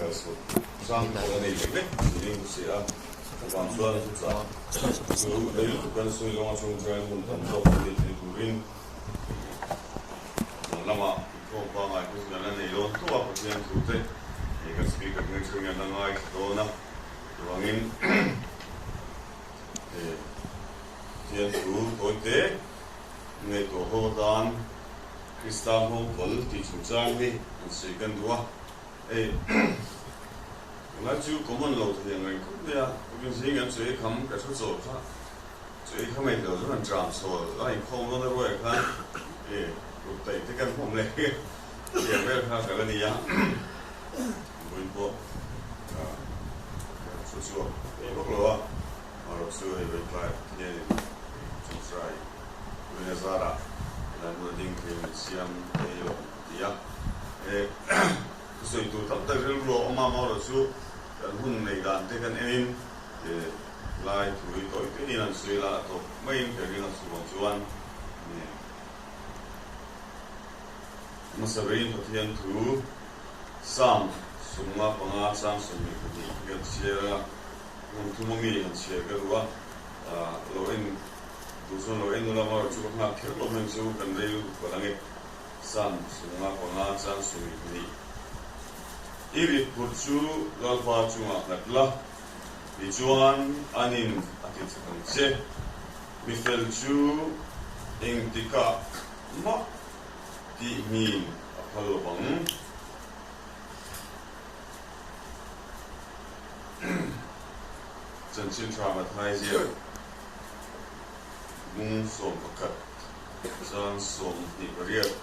also some colony living see one soil so they look at so long as we try to top it to ring lama ko pa mai ko na na nei lon to a ko sian tu te e ka speaker ngai chung na ngai to na wangin e sian tu to te nei to ho dan Kristal ho kol ti chu chang ni se kan duwa e nga chu common law thì người cũng biết cái gì cái chuyện không cái số số khác chuyện không ai đâu rất là tràn số lại không có nói về khác thì cụ thể cái không này thì về khác cái này á muốn bộ số số thì bốc lúa mà lúc xưa thì về lại thì chúng sai về ra là một đỉnh cái xiêm thì á rồi tụi thằng ta rất là mà rồi số kan hun nei dan te kan emin lai thui toi te ni an sui la to mai ke ring an suwang chuan ni masarin pathian thu sam summa panga sam sumi ni gan sia mun thu mi an sia ga ruwa lo in tu so lo in la ma chu na khel lo men chu kan dei lu ko lange sam summa panga sam sumi ni iri putsu lalpa chunga natla ichuan anin atin se mifel chu ing tika ma ti min apalo bang chanchin traumatized mung som pakat chan som ni bariat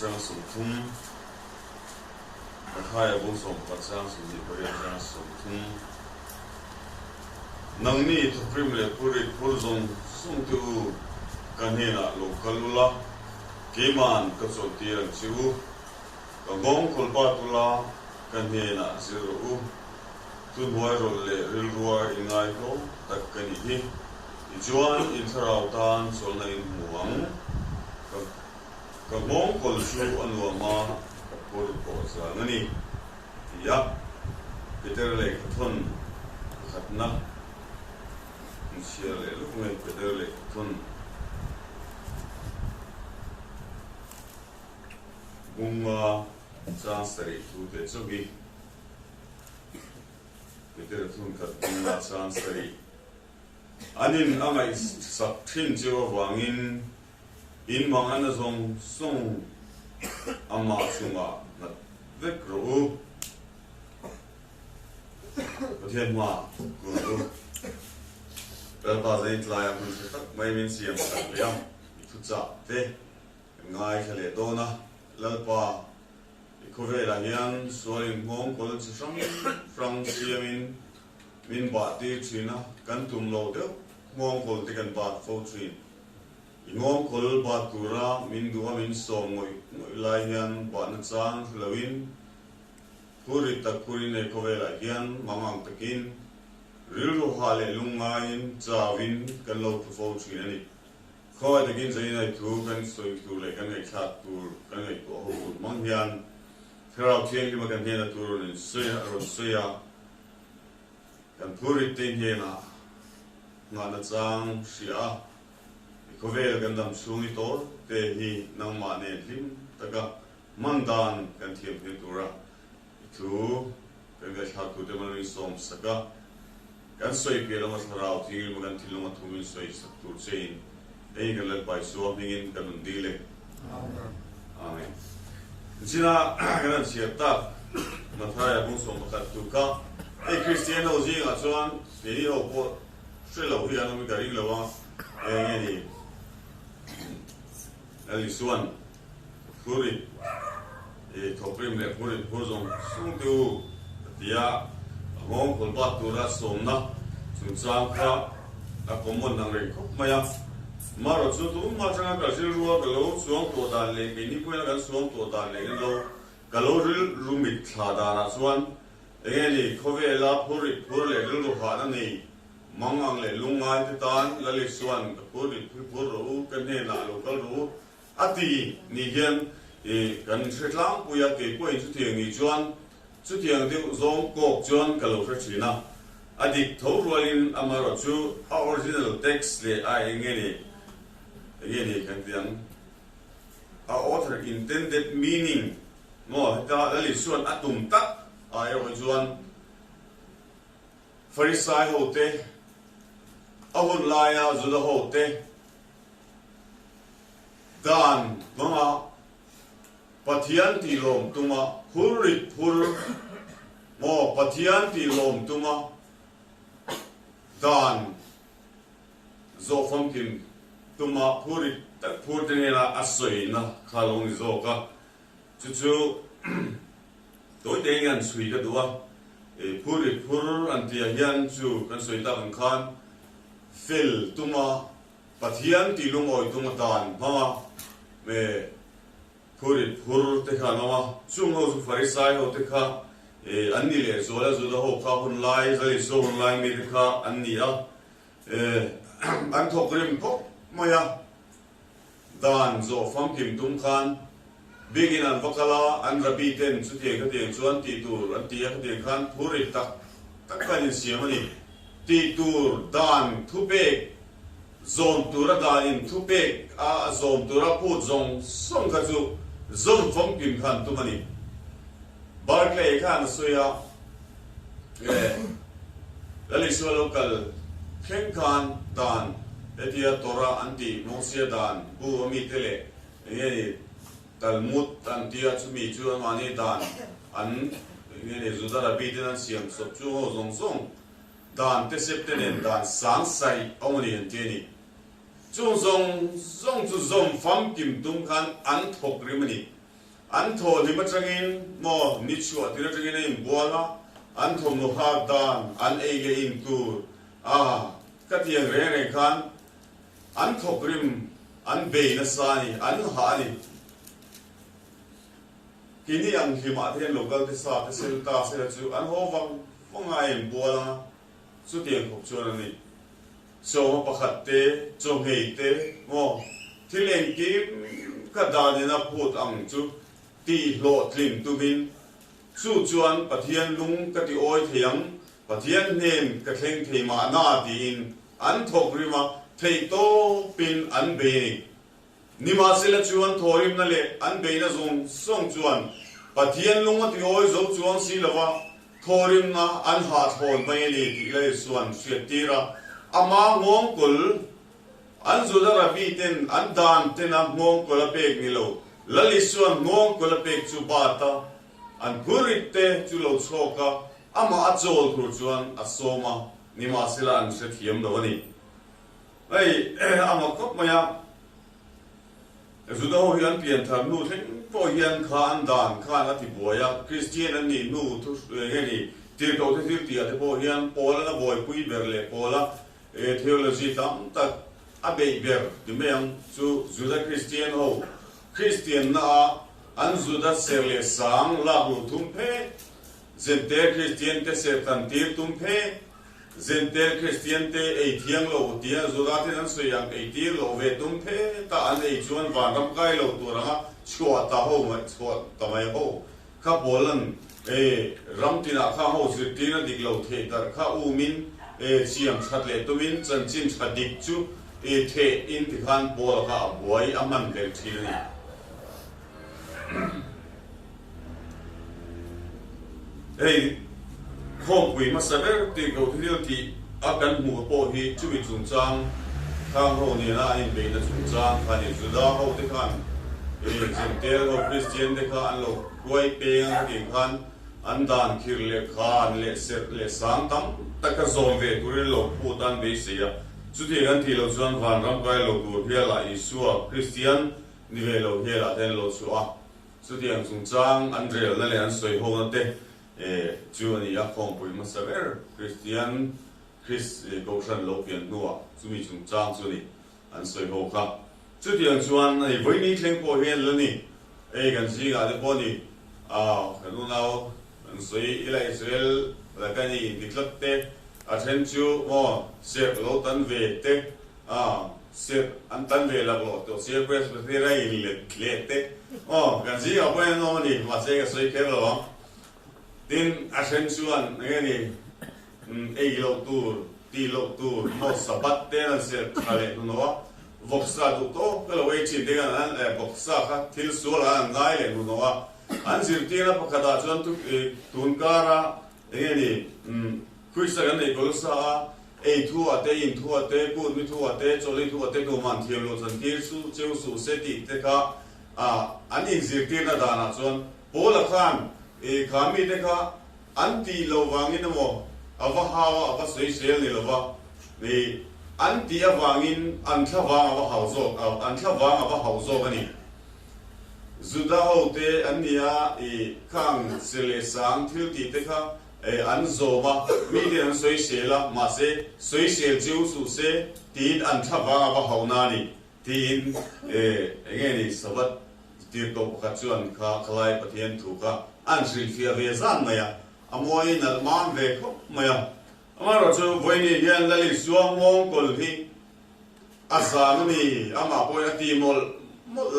chan som thum hai bung som pat sang sum ni bariat chan som thum nang ni to prim le puri pulzong sung tu kanhena lokalula keman ka so tiran chiu ka gong kolpa tula kanhena ziru tun huai rol le ril ruwa ingai ko tak kani hi ichuan in tharau tan solna in muang ka gong kol chu anwa ma por ko sa ngani ya peter le thon khatna insiale lu ngai peter le thon bunga chansari tu te chugi peter thon khatna chansari anin amai sak thin jo wangin in mangana zong song amma sunga na vekro pathian ma ku ba zai tlaya mun tak mai min siam tak liam thu cha te ngai khale dona lalpa ikove la hian soin ngom kol chi from siamin min ba ti china kan tum lo de ngom kol te kan ba fo trin ngom kol ba tura min duwa min som ngoi lai hian ba na chang lawin puri takuri ne kove la hian mamang takin rilu hale lungain chawin kan lo tu fo trin ani khoi takin zai nai thu kan soi tu le kan ngai khat tur kan ngai ko ho mang hian ferau thieng ki ma kan hena tur ni soya ron soya kan puri te hena ngana chang sia kovel kan dam sungi to te hi nang ma ne lim taka mandan kan thiam he tura thu kan ga khat tu te man ri som saka kan soi pe lo mas rau thil mo kan thil mo thumin soi sak tur chein ei kan lal pai so mingin kan dile amen jina kan siap ta mathaya bung som khat tu ka ei christian ho ji nga chuan ni ho po sui lo hi an mi garing lo wa ei ni ali suan furi e thoprim le furi phozong sung tu dia ngom kol ba tu ra somna chung chang kha a common nang re khop maya maro chu tu ma changa ka sil ruwa ka lo suang to dan le ke ni puela kan suang to dan le lo ka lo ril rumit thla da na chuan e ni khove la furi phur le ril ru ha na ni mangang le lungai te tan la le suan ka furi phur ru kan ne na lo kal ru ati ni hian kan thret lang puya ke point chu thiang ni chuan chu thiang deuh zong kok chuan kalo thra thina adik tho rualin amaro chu original text le a engeni kan tiang a author intended meaning mo ta ali suan atum tak ai ro chuan Pharisai hote ahun laya zuda hote dan mama pathian ti lom tuma hurit hur mo pathian ti lom tuma dan zo famkin tuma hurit tak phurtena asoi na khalong zo ka chu tối tế ngàn suy cái đó phur antia hian chu kan soi ta kan khan fel tuma pathian ti lung oi tuma dan mama me phur te kha mama chung ho su Pharisai ho te kha anni le zola zuda ho kha hun lai zali so hun lai me te kha anni a an thokrim pho maya dan zo fam kim tum khan begin an vakala an rabi ten chu te ka te chuan ti tur an ti ka te khan phuri tak kan siamani ti tur dan thupe zon tura dan in thupe a zon tura pu zong song ka chu zon fam kim khan tumani barkley khan soya lali so local khen khan dan etia tora anti mosia dan bu mi tele Talmud antia chumi chu mani dan an ne zuda rabi ten siam sop chu ho zong zong dan te septenen dan sang sai omni anteni chu zong chu zom fam kim tum khan an thok rimani an tho lima changin mo ni chu atira changin in bola an thom no ha dan an ege in tur katiang re khan an thok rim an be na sani an ha ni kini ang hima thian local te sa te sel ta se chu an ho wang ai bola chu tiang khop chu ani so pakhat te chong hei te mo thileng ki ka da na phut ang chu ti lo tlim tu bin chu chuan pathian lung ka ti oi thiang pathian nem ka thleng theima na ti in an thok rima thei to pin an be nima sela chuan thorim na le an be na zong song chuan pathian lunga ti oi zo chuan si lawa thorim na an ha thon mai ni ti le suan siatira ama ngong kul an zuda rabi ten an dan ten a ngong kul pek ni lo lali suan ngong kul pek chu bata an gurit te chu lo choka ama achol khur chuan asoma nima sela an se thiam do ni ai ama kop maya zuda ho hian pian thar nu theng po hian kha an dan kha na ti boya Christian an ni nu thu nge ni tir ko the tir ti ate po hian pola na boy pui berle pola theology tam tak abe ber ti meang chu zuda Christian ho Christian na an zuda serle sang la hu thum phe zente Christian te se tan tir tum phe zente Christian te ei thiang lo tia zuda te nan so yang ei tir lo ve tum phe ta an ei chuan van ram kai lo turanga chua ta ho ma chua ta mai ho kha bolan ram tina kha ho zirtina dik lo the dar kha u min siam that le to min chan chin thadik chu the in ti khan bol kha boy aman le thil ni khom pui ma saber ti ko thil ti akan mu po hi chu mi chung chang khang ho ni na in be na chung chang khan ni zuda ho te khan tel ho Christian de kha an lo koi pe ang ti khan an dan khir le khan le set le sang tam taka zon ve tur lo pu dan be se ya chu ti gan ti lo chuan van ram kai lo tur hia la isua Christian ni ve lo hia la ten lo chu a chu ti ang chung chang an rel na le an soi ho na te chu ani ya khom pui ma saber Christian Chris Goshan lo pian nuwa chu mi chung chang chu ni an soi ho kha chu ti ang chuan ai voi ni thleng po hian lo ni kan si ga de po ni kan nu nau an soi ila Israel la kan ni diklat te a then chu mo se lo tan ve te se an tan ve la lo to se presbyteria in le te kan gì ở bên nó đi mà sẽ cái suy kéo rồi tin ascension cái này ai lâu tour ti lâu tour một sabat tên sẽ khai nó voksa tu to cái lâu ấy chỉ để cái voksa khác thiếu số là ngayเลยnó anh chỉ tin là bắt đầu chọn tu tuân cara cái này khuy sa cái này có sa ai thua ate in thua ate bút mi thua ate choli thua ate tu man thiam lo chan kir su cheu su se ti te ka an in chỉ tin là đàn chọn bố là khan khami te ka an ti lo wangin mo ava hawa ava soi sel ni lo wa ni an ti awangin an thla wang ava hau zo an thla wang ava hau zo ani zuda hote an nia khang sele sang thil ti te kha an zo ma mi de an soi sela ma se soi sel jiu su se tin an thla wang ava hau na ni tin nge ni sabat ti to ka chuan kha khlai pathian thu ka an sil fia ve zan ma ya amoi na man ve kho ma ya amaro chu voini hian lali suang mong kol hi asam ni ama poi ati mol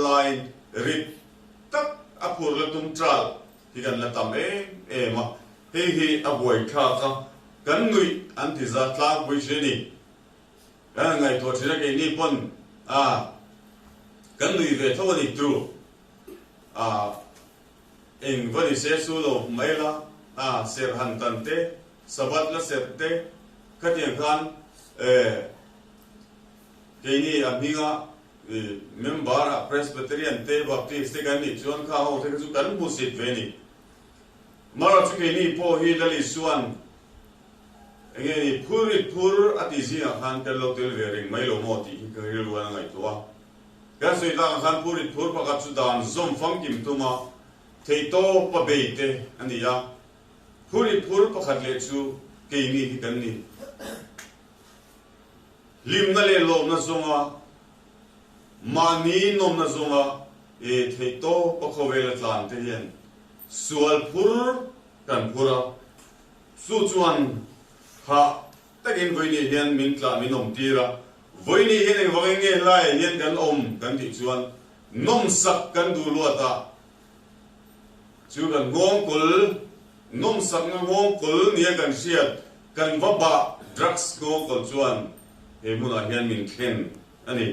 line rit tak apur la tum tral hi kan la tam ma hi aboi kha ka kan ngui an ti za tla boi se ni kan ngai to thira ke ni pon kan ngui ve tho ni tru eng vani se su lo mai la ser han tan te sabat la ser te khatiang khan ke ni amiga member presbyterian te baptist te kan ni chuan kha ho te chu kan bu sit ve ni mara chu ke ni po hi lali suan enge ni phur ati ji khan kan lo tel ve ring mai lo mo ti ka ri lu an ngai to kan soi ta khan phur pa ka chu dan zom fam kim tu ma thei to pa be te ani ya phur pa khat le chu ke ni hi kan ni lim na le lom na zonga mani nom na zonga thei to pa khovel tlan te hian sual phur kan phura su chuan ha takin voini hian min tla min om tira voini hian wangenge lai hian kan om kan ti chuan nom sak kan du luata chu kan ngom kul nom sak ngom kul nia kan siat kan vaba drugs ngom kul chuan he muna hian min khen ani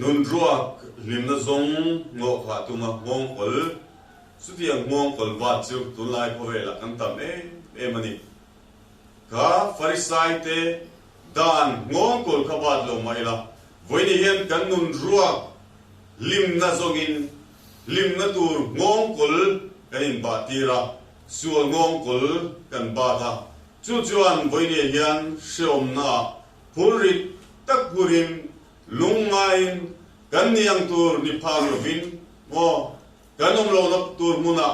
nun ruak limna zong ngo kha tuma ngom kul sutia ngom kul va chu tunlai povela kan tam mani ka farisai te dan ngom kul khabat lo maila voini hian kan nun ruak limna zongin limna tur ngom kul kain batira sual ngom kul kan bata chu chuan voini hian shom na purit tak purim lungain kan niang tur ni phalovin mo kanom lo na tur muna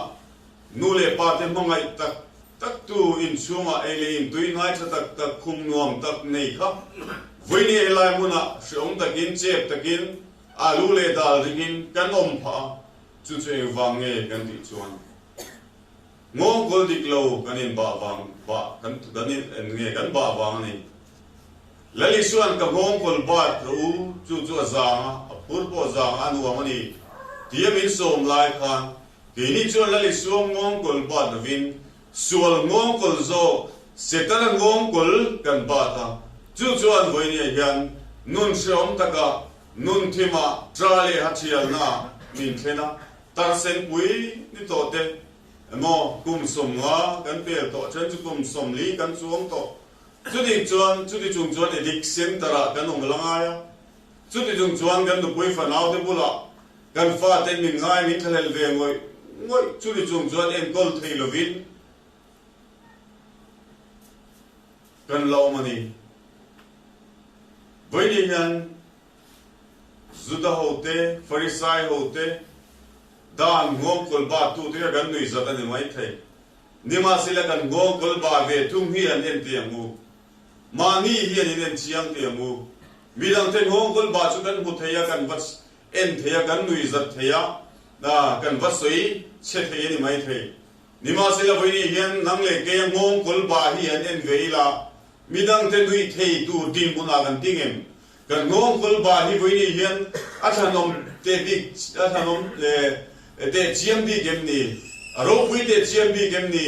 nule pate mangai tak tu in chunga ele in tuinai tak tak khum nuam tak nei kha voini elai muna shom takin chep takin alu le dal ringin kanom pha chu chu wange kan ti chuan ngom gol dik lo kanin ba wang ba kan kanin nge kan ba wang ni lali suan ka ngom kol ba ru chu chu zanga pur po zanga anu amani tiamin som lai khan kini chuan lali suam ngom kol ba vin sual ngom kol zo setana ngom kol kan ba ta chu chuan voini hian nun shom taka nun thima trale hachial na min thena tar sen pui ni to te mo kum som nga kan pe to chen chu kum som li kan chuang to chu di chung chuan edik sen tara kan ong langa ya chu di chung chuan kan du pui fa nau te bula kan fa te min ngai ni thlel ve ngoi chu di chung chuan en kol thei lovin kan lo mani voini hian zuda hote farisai hote dan ngom kol ba tu te gan nui zat ani mai thai nima sila kan ngom kol ba ve tum hi an en tiamu mani hi an en chiang tiamu midang te ngom kol ba chu kan hu theya kan vas en theya kan nui zat theya da kan vasoi che thei ni mai thai nima sila voini hian nang le ke ngom kol ba hi an en veila midang te nui thei tu din buna kan tingem kan ngom kol ba hi voi ni hian athanom te big athanom te chiam bi gem ni aro pui te chiam bi gem ni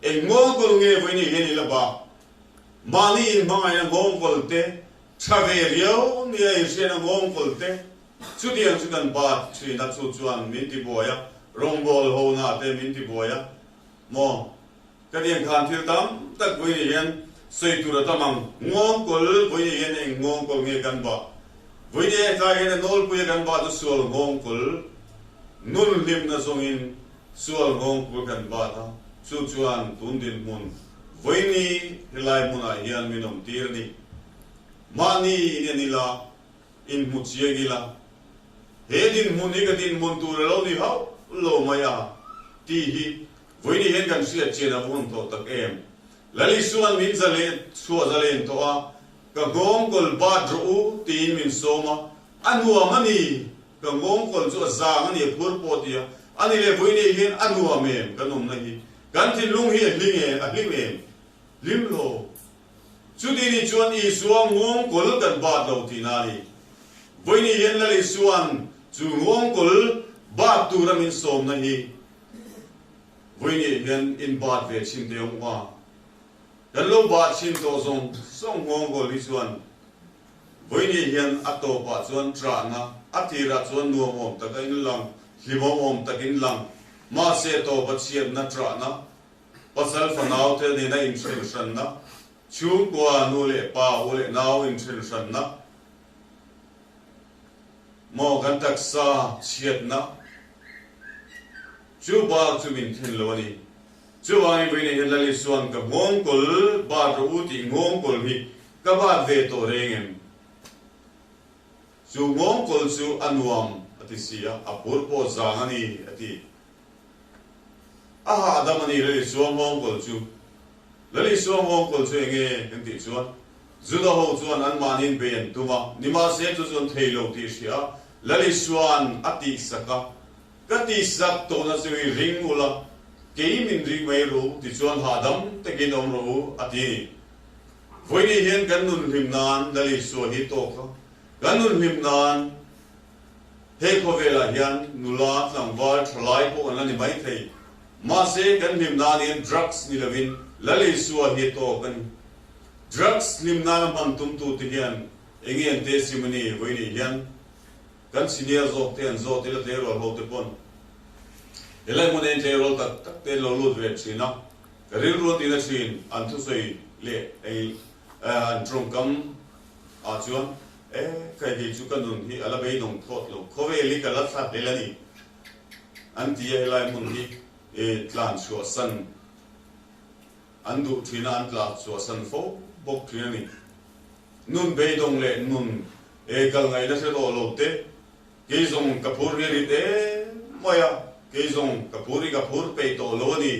e ngom kol nge voi ni hian la ba mani in mangai na ngom kol te chave rio ni ai se na ngom kol te chu diang chu kan ba chui na chu chuan min ti boya rong bol ho na te min ti boya mo cái điện khan thiếu tắm tất với hiện xây tu ra tamang ngon col với hiện ngon col nghe gan ba với hiện cái hiện nol với gan ba tu sual ngon col nul lim na song in sual ngon col gan ba ta chu chuan tun din mun với ni hilai mun a hian minom tir ni mani ni la in muchie gila he din mun ni ka din mun tu lo ni hau lo maya ti hi với đi hiện gần xuyên trên là vốn thọ tắc em, lấy xuân min ra lên xua ra lên thọ, cả gom col ba rú tin min soma, anh hùa mani, cả gom col chỗ giang anh ấy phur potia, anh ấy với đi hiện anh hùa mềm, cái nôm này, cái thì lung hiện lim em, lim lô, chú đi chuan y xuông gom col gần ba đầu thì nari, với đi hiện lấy xuân chú gom col ba tu ra min som này. Với nhị hiện in bát về xin tiêu hoa, gần lâu bát xin tô song song ngon của lý xuân. Với nhị hiện ắt tô bát xuân trả na, ắt thì ra xuân nuông ôm ta cái lăng, khi bom ôm ta cái lăng, mà sẽ tô bát xiên na trả na, bát sal phần nào thế này na in xin sân na, chung qua nu lệ pa u lệ nào in xin sân na, mò gan tak sa xiết na. Chú ba chú mình thiên lo ni, chú ba ni với này hiện là xuân cái ngón col ba rồi thì ngón col hi các bạn về tổ rèn em, chú ngón col chú anuam ati sia apur po zang ani ati, Adam ani lấy xuân ngón col chú, lấy xuân ngón col chú nghe cái gì xuân, chú đó hậu xuân ăn manin bên tu mà, ni mà sẽ chú xuân thấy lâu thì sia, lấy xuân ati saka. Cái tí sắc tổ na sẽ ring ula, cái mình ring mấy ru, thì chuan hà đâm, thì cái nôm ru, ati, với đi hiện cái nun him nan, đây xua hi tổ ka, cái nun him nan, he có về là hiện nula làm vợ lại po anh mấy thầy, mà sẽ cái him nan hiện drugs ni lavin, lấy xua hi tổ cái, drugs him nan bằng tum tu thì hiện, anh em testimony với đi hiện. Kan senior zok ten zok tila te rol ho te pon. Elai mo nen te rol tak te lo lut ve china. Karil ro tina chin an thu soi le ei an trong kam a chuan kai hi chu kan nun hi ala bei nong thot lo khove li ka la that le lani. An ti elai mun hi tlan chu san an du thina an tla chu san fo bok thina ni. Nun bei dong le nun kal ngai na se lo te cái dòng kapur này thế mày cái dòng kapur pe to lo ni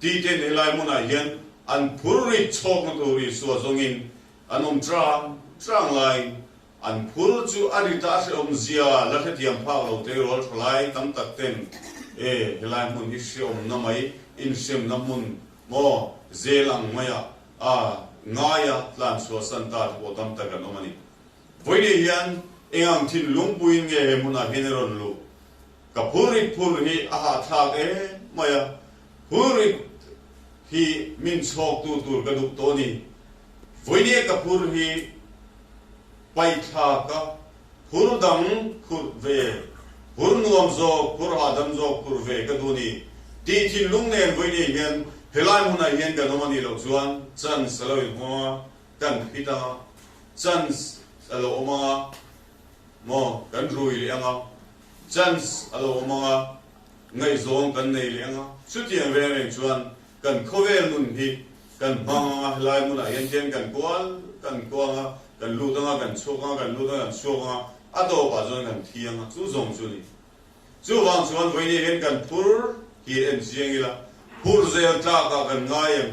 ti ten helai mo na hian an puri chok na to ri so zongin anom trang lai an pur chu adita se zia la the tiam pha lo te rol thlai tam tak ten helai mun hi siom na mai in sem na mun mo zelang maya ngaya tlan so san ta bo tam tak no mani voi ni hian engam thin lungpuin nge muna hineron lu kapuri phur hi aha thak maya puri hi min chok tu tur kaduk to ni voine kapur hi pai tha ka phur dam khur ve phur nuam zo phur adam zo phur ve ka du ni ti thin lung nen voine hian helai muna hian ka nomani lo chuan chan saloi mo kan hita chan alo ma mo kan rui le anga chance alo manga ngai zong kan nei le anga chutiang ve reng chuan kan khovel nun hi kan manga lai mun a yen chen kan kwanga kan lu danga kan choka kan lu danga kan choka ado ba zon kan thianga chu zong chu ni chu wang chuan voi ni hen kan phur hi en chiang ila phur zel ta ka kan ngayem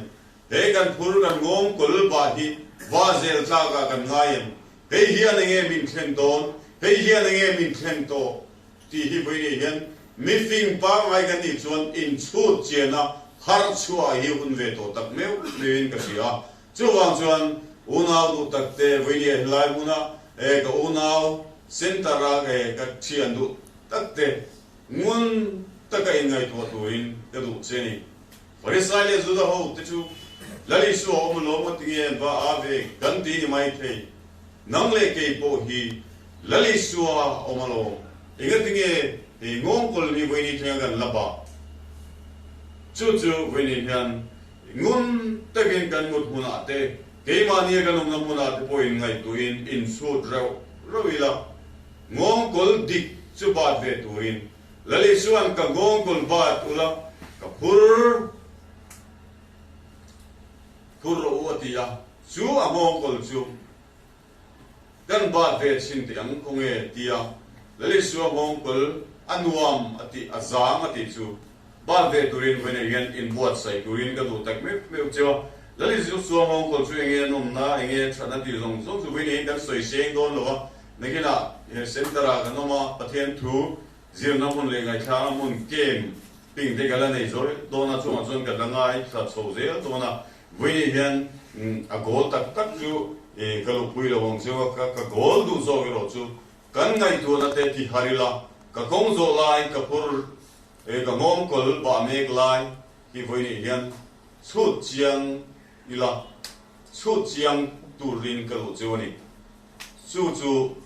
he kan phur kan ngom kol ba hi wa zel ta ka kan ngayem he hian nge min thlen don hei hian ange min thlen to ti hi voi ni hian mi fing pa ngai kan ni chuan in chut chena har chua hi hun ve to tak meu lewin ka sia chu wang chuan unau du tak te voi ni lai muna ka unau sentara ka chian du takte ngun taka ingai to tuin ka du cheni parisale zuda ho tichu lali su om lo mo tinge ba ave ganti ni mai thei nangle ke po hi lali su om lo inga tinge e ngong kol ni weni theng gan laba chu chu weni hian ngun takin kan mut huna te ke mani kan nom huna te po in ngai tuin in su rawila ngong kol dik chu ba ve tuin lali suan ka ngong kol ba ula ka phur uatia chu among kol chu kan ba ve chin ti ang konge tia lali su among kol anuam ati azam ati chu ba ve turin vene yan in buat sai turin ka du tak me chu lali su among kol chu nge nom na nge chana ti zong zong chu vene kan soi seng don lo nakina sentara ka noma pathian thu zir na mun le ngai tha mun kem ping te gala nei zor dona chu ma chon ka langai sa chho ze dona vene yan a gol tak tak chu e kalu pui lo wong chu ka gol du zo ge ro chu kan ngai tu na te ti harila ka kong zo lai ka pur e ka ngom kol ba mek lai ki vene yan chu chiang ila chu chiang tu rin ka lo chu ni chu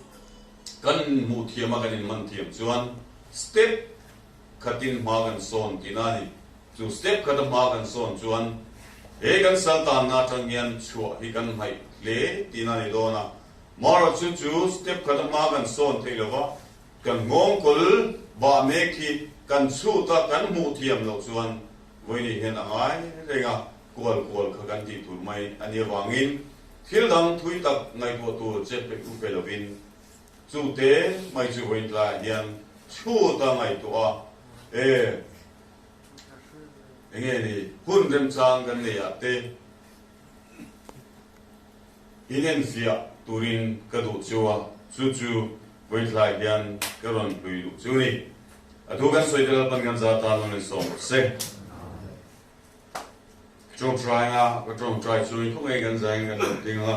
kan mu thiam a kan in man thiam chuan step khatin magan son tinani chu step khatam magan son chuan he kan saltan na tangyan chu hi kan hai le tinani dona mara chu step khatam magan son theilowa kan ngom kol ba meki kan chu ta kan mu thiam lo chuan voini hen angai renga kol kha kan ti tur mai ani wangin thil dang thui tak ngai to tu che pe u pe lovin chu te mai chu voin la hian chu ta ngai to a nge ni hun rem chang kan ne ya te inen fia turin ka du chuwa chu voin la hian ka ron lui du chu ni atu kan soi dal pan kan za ta lo so se trong try nga ko trong try chu ni ko ngai kan za ngan ting la